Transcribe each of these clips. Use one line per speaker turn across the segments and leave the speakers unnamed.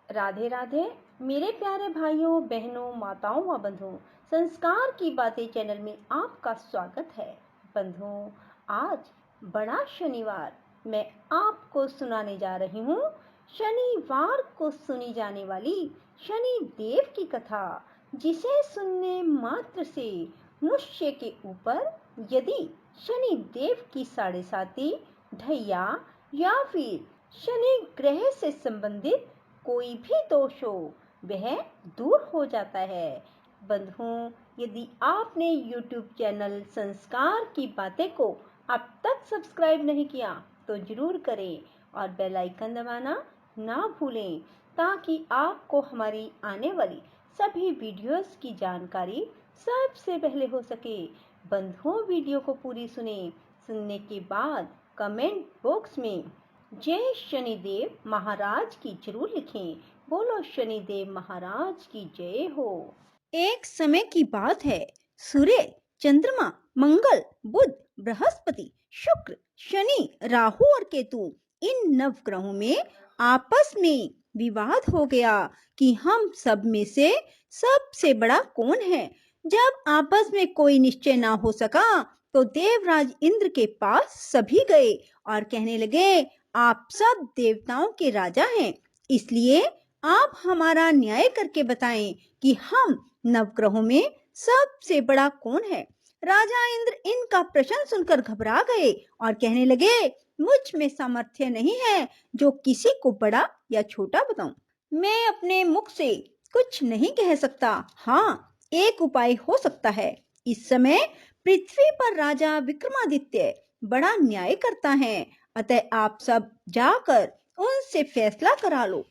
राधे राधे मेरे प्यारे भाइयों बहनों माताओं व बंधुओं। संस्कार की बातें चैनल में आपका स्वागत है। बंधुओं, आज बड़ा शनिवार मैं आपको सुनाने जा रही हूँ शनिवार को सुनी जाने वाली शनि देव की कथा, जिसे सुनने मात्र से मनुष्य के ऊपर यदि शनि देव की साढ़े साती, ढैया या फिर शनि ग्रह से संबंधित कोई भी दोष हो वह दूर हो जाता है। बंधुओं, यदि आपने YouTube चैनल संस्कार की बातें को अब तक सब्सक्राइब नहीं किया तो जरूर करें और बेल आइकन दबाना ना भूलें, ताकि आपको हमारी आने वाली सभी वीडियोस की जानकारी सबसे पहले हो सके। बंधुओं, वीडियो को पूरी सुनने के बाद कमेंट बॉक्स में जय शनिदेव महाराज की जरूर लिखें। बोलो शनिदेव महाराज की जय हो। एक समय की बात है। सूर्य, चंद्रमा, मंगल, बुध, बृहस्पति, शुक्र, शनि, राहु और केतु, इन नवग्रहों में आपस में विवाद हो गया कि हम सब में से सबसे बड़ा कौन है। जब आपस में कोई निश्चय ना हो सका तो देवराज इंद्र के पास सभी गए और कहने लगे, आप सब देवताओं के राजा हैं, इसलिए आप हमारा न्याय करके बताएं कि हम नवग्रहों में सबसे बड़ा कौन है। राजा इंद्र इनका प्रश्न सुनकर घबरा गए और कहने लगे, मुझ में सामर्थ्य नहीं है जो किसी को बड़ा या छोटा बताऊं। मैं अपने मुख से कुछ नहीं कह सकता। हाँ, एक उपाय हो सकता है। इस समय पृथ्वी पर राजा विक्रमादित्य बड़ा न्याय करता है, अतः आप सब जाकर उनसे फैसला करा लो।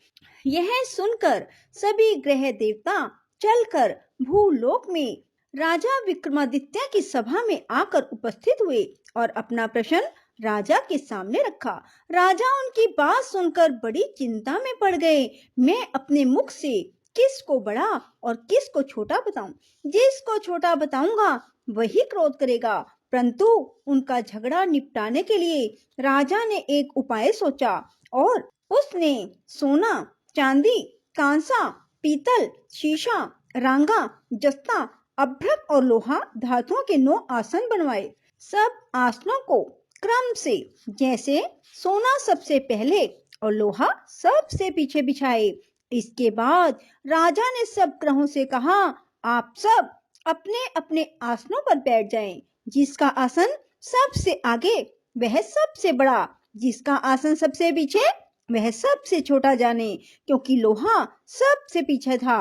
यह सुनकर सभी ग्रह देवता चलकर भूलोक में राजा विक्रमादित्य की सभा में आकर उपस्थित हुए और अपना प्रश्न राजा के सामने रखा। राजा उनकी बात सुनकर बड़ी चिंता में पड़ गए। मैं अपने मुख से किसको बड़ा और किसको छोटा बताऊं? जिसको छोटा बताऊंगा वही क्रोध करेगा। परंतु उनका झगड़ा निपटाने के लिए राजा ने एक उपाय सोचा और उसने सोना, चांदी, कांसा, पीतल, शीशा, रांगा, जस्ता, अभ्रक और लोहा धातुओं के 9 आसन बनवाए। सब आसनों को क्रम से, जैसे सोना सबसे पहले और लोहा सबसे पीछे बिछाए। इसके बाद राजा ने सब ग्रहों से कहा, आप सब अपने अपने आसनों पर बैठ जाएं। जिसका आसन सबसे आगे वह सबसे बड़ा, जिसका आसन सबसे पीछे वह सबसे छोटा जाने, क्योंकि लोहा सबसे पीछे था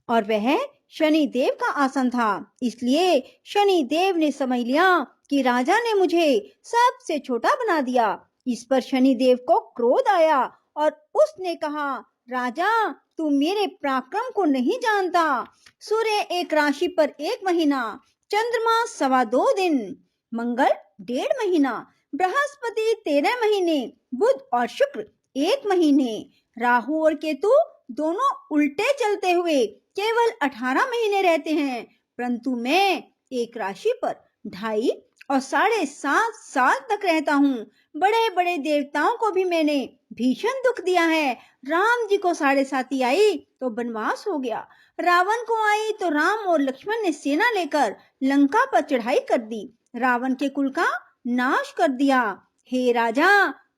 और वह शनि देव का आसन था। इसलिए शनि देव ने समझ लिया कि राजा ने मुझे सबसे छोटा बना दिया। इस पर शनि देव को क्रोध आया और उसने कहा, राजा, तू मेरे पराक्रम को नहीं जानता। सूर्य एक राशि पर 1 महीना, चंद्रमा 2.25 दिन, मंगल 1.5 महीना, बृहस्पति 13 महीने, बुध और शुक्र 1 महीने, राहु और केतु दोनों उल्टे चलते हुए केवल 18 महीने रहते हैं। परंतु मैं एक राशि पर 2.5 और 7.5 साल तक रहता हूँ। बड़े बड़े देवताओं को भी मैंने भीषण दुख दिया है। राम जी को 7.5 आई तो वनवास हो गया, रावण को आई तो राम और लक्ष्मण ने सेना लेकर लंका पर चढ़ाई कर दी, रावण के कुल का नाश कर दिया। हे राजा,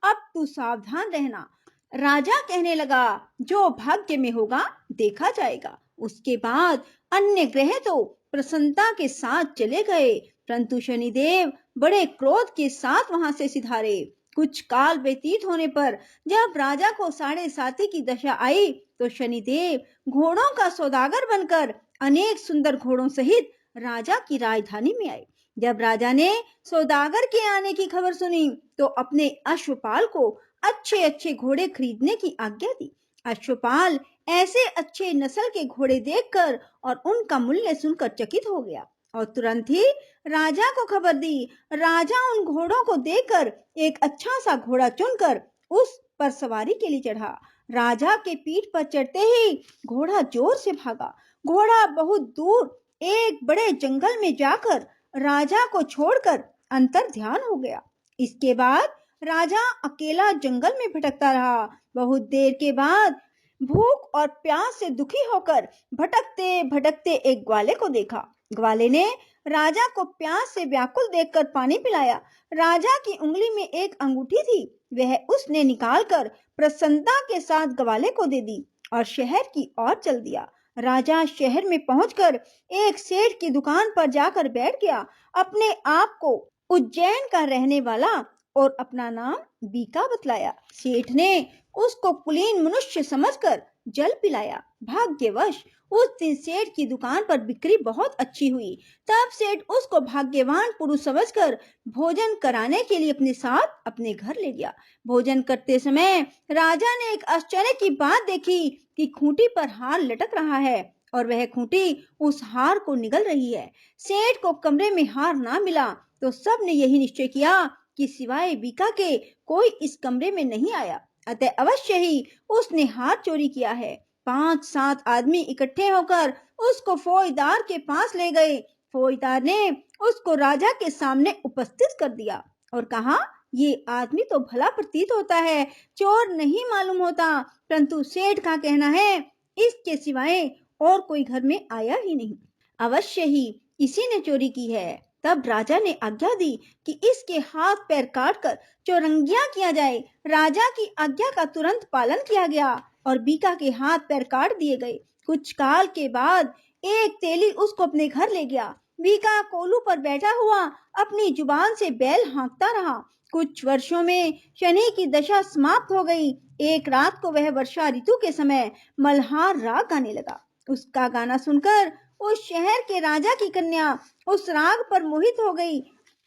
अब तू सावधान रहना। राजा कहने लगा, जो भाग्य में होगा देखा जाएगा। उसके बाद अन्य ग्रह तो प्रसन्नता के साथ चले गए, परंतु शनिदेव बड़े क्रोध के साथ वहां से सिधारे। कुछ काल व्यतीत होने पर जब राजा को 7.5 की दशा आई तो शनिदेव घोड़ों का सौदागर बनकर अनेक सुंदर घोड़ों सहित राजा की राजधानी में आए। जब राजा ने सौदागर के आने की खबर सुनी तो अपने अश्वपाल को अच्छे अच्छे घोड़े खरीदने की आज्ञा दी। अश्वपाल ऐसे अच्छे नस्ल के घोड़े देखकर और उनका मूल्य सुनकर चकित हो गया और तुरंत ही राजा को खबर दी। राजा उन घोड़ों को देखकर एक अच्छा सा घोड़ा चुनकर उस पर सवारी के लिए चढ़ा। राजा के पीठ पर चढ़ते ही घोड़ा जोर से भागा। घोड़ा बहुत दूर एक बड़े जंगल में जाकर राजा को छोड़कर अंतर ध्यान हो गया। इसके बाद राजा अकेला जंगल में भटकता रहा। बहुत देर के बाद भूख और प्यास से दुखी होकर भटकते भटकते एक ग्वाले को देखा। ग्वाले ने राजा को प्यास से व्याकुल देखकर पानी पिलाया। राजा की उंगली में एक अंगूठी थी, वह उसने निकालकर प्रसन्नता के साथ ग्वाले को दे दी और शहर की ओर चल दिया। राजा शहर में पहुंचकर एक सेठ की दुकान पर जाकर बैठ गया। अपने आप को उज्जैन का रहने वाला और अपना नाम बीका बतलाया। सेठ ने उसको कुलीन मनुष्य समझकर जल पिलाया। भाग्यवश उस दिन सेठ की दुकान पर बिक्री बहुत अच्छी हुई। तब सेठ उसको भाग्यवान पुरुष समझकर भोजन कराने के लिए अपने साथ अपने घर ले गया। भोजन करते समय राजा ने एक आश्चर्य की बात देखी कि खूंटी पर हार लटक रहा है और वह खूंटी उस हार को निगल रही है। सेठ को कमरे में हार ना मिला तो सब ने यही निश्चय किया कि सिवाय बीका के कोई इस कमरे में नहीं आया, अतः अवश्य ही उसने हार चोरी किया है। 5-7 आदमी इकट्ठे होकर उसको फौजदार के पास ले गए। फौजदार ने उसको राजा के सामने उपस्थित कर दिया और कहा, ये आदमी तो भला प्रतीत होता है, चोर नहीं मालूम होता, परंतु सेठ का कहना है इसके सिवाय और कोई घर में आया ही नहीं, अवश्य ही इसी ने चोरी की है। तब राजा ने आज्ञा दी कि इसके हाथ पैर काटकर चौरंगिया किया जाए। राजा की आज्ञा का तुरंत पालन किया गया और बीका के हाथ पैर काट दिए गए। कुछ काल के बाद एक तेली उसको अपने घर ले गया। बीका कोलू पर बैठा हुआ अपनी जुबान से बैल हाँकता रहा। कुछ वर्षों में शनि की दशा समाप्त हो गई। एक रात को वह वर्षा ऋतु के समय मल्हार राग गाने लगा। उसका गाना सुनकर उस शहर के राजा की कन्या उस राग पर मोहित हो गई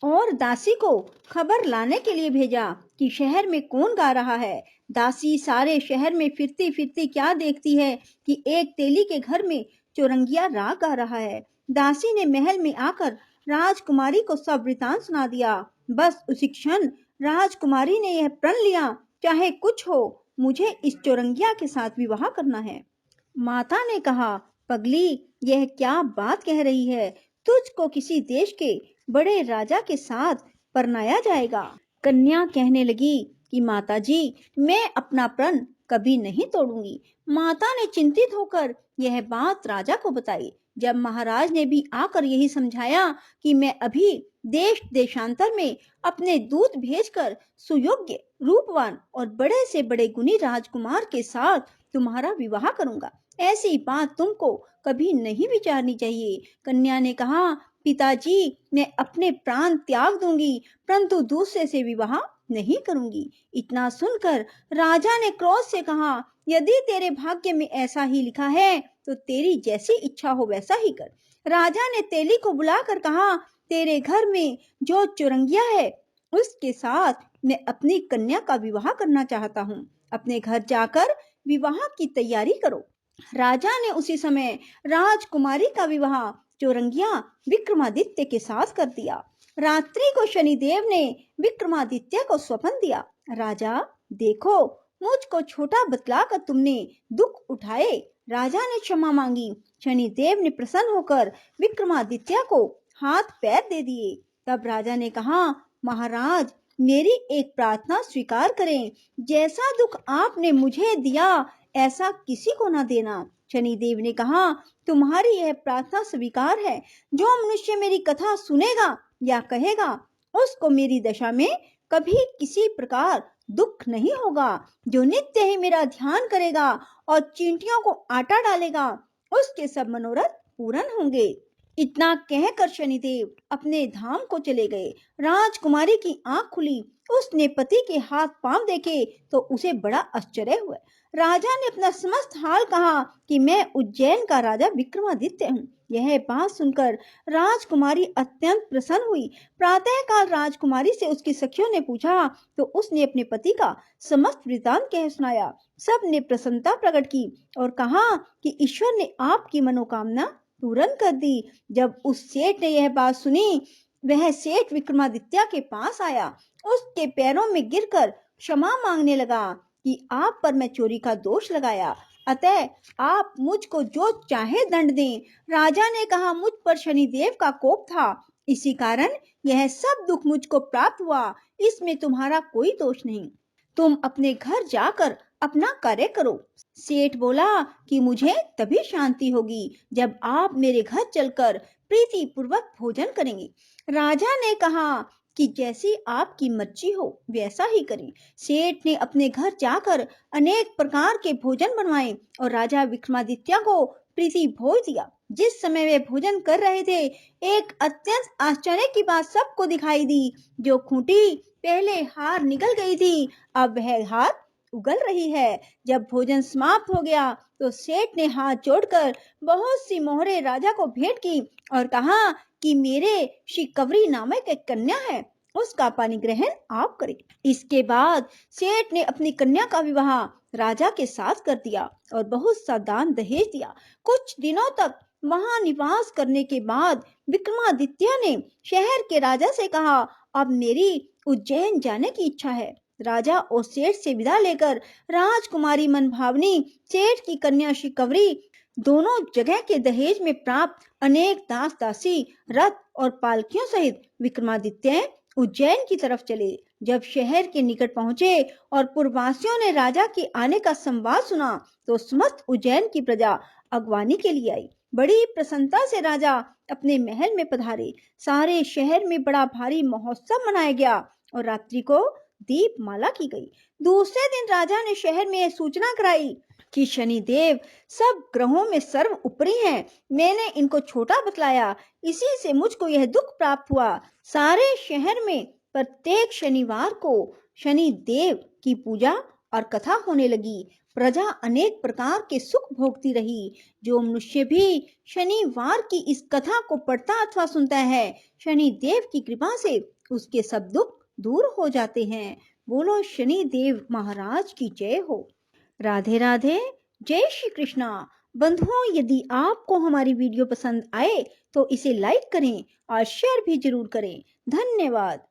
और दासी को खबर लाने के लिए भेजा कि शहर में कौन गा रहा है। दासी सारे शहर में फिरती फिरती क्या देखती है कि एक तेली के घर में चौरंगिया राग गा रहा है। दासी ने महल में आकर राजकुमारी को सब वृतांत सुना दिया। बस उसी क्षण राजकुमारी ने यह प्रण लिया, चाहे कुछ हो मुझे इस चौरंगिया के साथ विवाह करना है। माता ने कहा, पगली यह क्या बात कह रही है, तुझको किसी देश के बड़े राजा के साथ परनाया जाएगा। कन्या कहने लगी कि माताजी मैं अपना प्रण कभी नहीं तोड़ूंगी। माता ने चिंतित होकर यह बात राजा को बताई। जब महाराज ने भी आकर यही समझाया कि मैं अभी देश देशांतर में अपने दूत भेजकर सुयोग्य रूपवान और बड़े से बड़े गुणी राजकुमार के साथ तुम्हारा विवाह करूंगा, ऐसी बात तुमको कभी नहीं विचारनी चाहिए। कन्या ने कहा, पिताजी मैं अपने प्राण त्याग दूंगी परंतु दूसरे से विवाह नहीं करूंगी। इतना सुनकर राजा ने क्रोध से कहा, यदि तेरे भाग्य में ऐसा ही लिखा है तो तेरी जैसी इच्छा हो वैसा ही कर। राजा ने तेली को बुलाकर कहा, तेरे घर में जो चौरंगिया है उसके साथ मैं अपनी कन्या का विवाह करना चाहता हूँ। अपने घर जाकर विवाह की तैयारी करो। राजा ने उसी समय राजकुमारी का विवाह चौरंगिया विक्रमादित्य के साथ कर दिया। रात्रि को शनिदेव ने विक्रमादित्य को स्वप्न दिया, राजा देखो मुझको छोटा बतलाकर तुमने दुख उठाए। राजा ने क्षमा मांगी। शनिदेव ने प्रसन्न होकर विक्रमादित्य को हाथ पैर दे दिए। तब राजा ने कहा, महाराज मेरी एक प्रार्थना स्वीकार करें, जैसा दुख आपने मुझे दिया ऐसा किसी को ना देना। शनिदेव ने कहा, तुम्हारी यह प्रार्थना स्वीकार है। जो मनुष्य मेरी कथा सुनेगा या कहेगा उसको मेरी दशा में कभी किसी प्रकार दुख नहीं होगा। जो नित्य ही मेरा ध्यान करेगा और चींटियों को आटा डालेगा उसके सब मनोरथ पूर्ण होंगे। इतना कहकर शनिदेव अपने धाम को चले गए। राजकुमारी की आंख खुली, उसने पति के हाथ पांव देखे तो उसे बड़ा आश्चर्य हुआ। राजा ने अपना समस्त हाल कहा कि मैं उज्जैन का राजा विक्रमादित्य हूँ। यह बात सुनकर राजकुमारी अत्यंत प्रसन्न हुई। प्रातःकाल राजकुमारी से उसकी सखियों ने पूछा तो उसने अपने पति का समस्त वृतांत कह सुनाया। सब ने प्रसन्नता प्रकट की और कहा कि ईश्वर ने आपकी मनोकामना पूर्ण कर दी। जब उस सेठ ने यह बात सुनी, वह सेठ विक्रमादित्य के पास आया, उसके पैरों में गिरकर क्षमा मांगने लगा कि आप पर मैं चोरी का दोष लगाया, अतः आप मुझको जो चाहे दंड दें। राजा ने कहा, मुझ पर शनिदेव का कोप था, इसी कारण यह सब दुख मुझको प्राप्त हुआ, इसमें तुम्हारा कोई दोष नहीं। तुम अपने घर जाकर अपना कार्य करो। सेठ बोला कि मुझे तभी शांति होगी जब आप मेरे घर चलकर प्रीति पूर्वक भोजन करेंगे। राजा ने कहा कि जैसी आपकी मर्जी हो वैसा ही करें। सेठ ने अपने घर जाकर अनेक प्रकार के भोजन बनवाए और राजा विक्रमादित्य को प्रीति भोज दिया। जिस समय वे भोजन कर रहे थे, एक अत्यंत आश्चर्य की बात सबको दिखाई दी। जो खूंटी पहले हार निकल गई थी, अब वह हार उगल रही है। जब भोजन समाप्त हो गया तो सेठ ने हाथ जोड़कर बहुत सी मोहरे राजा को भेंट की और कहा कि मेरे शिकवरी नामक एक कन्या है, उसका पानी ग्रहण आप करें। इसके बाद सेठ ने अपनी कन्या का विवाह राजा के साथ कर दिया और बहुत सा दान दहेज दिया। कुछ दिनों तक वहां निवास करने के बाद विक्रमादित्य ने शहर के राजा से कहा, अब मेरी उज्जैन जाने की इच्छा है। राजा और सेठ से विदा लेकर राजकुमारी मनभावनी, सेठ की कन्या शिकवरी दोनों जगह के दहेज में प्राप्त अनेक दास दासी, रथ और पालकियों सहित विक्रमादित्य उज्जैन की तरफ चले। जब शहर के निकट पहुंचे और पुरवासियों ने राजा के आने का संवाद सुना तो समस्त उज्जैन की प्रजा अगवानी के लिए आई। बड़ी प्रसन्नता से राजा अपने महल में पधारे। सारे शहर में बड़ा भारी महोत्सव मनाया गया और रात्रि को दीपमाला की गई। दूसरे दिन राजा ने शहर में यह सूचना कराई कि शनिदेव सब ग्रहों में सर्व ऊपरी हैं। मैंने इनको छोटा बतलाया, इसी से मुझको यह दुख प्राप्त हुआ। सारे शहर में प्रत्येक शनिवार को शनि देव की पूजा और कथा होने लगी। प्रजा अनेक प्रकार के सुख भोगती रही। जो मनुष्य भी शनिवार की इस कथा को पढ़ता अथवा सुनता है, शनि देव की कृपा से उसके सब दुख दूर हो जाते हैं। बोलो शनि देव महाराज की जय हो। राधे राधे, जय श्री कृष्णा। बंधुओं, यदि आपको हमारी वीडियो पसंद आए तो इसे लाइक करें और शेयर भी जरूर करें। धन्यवाद।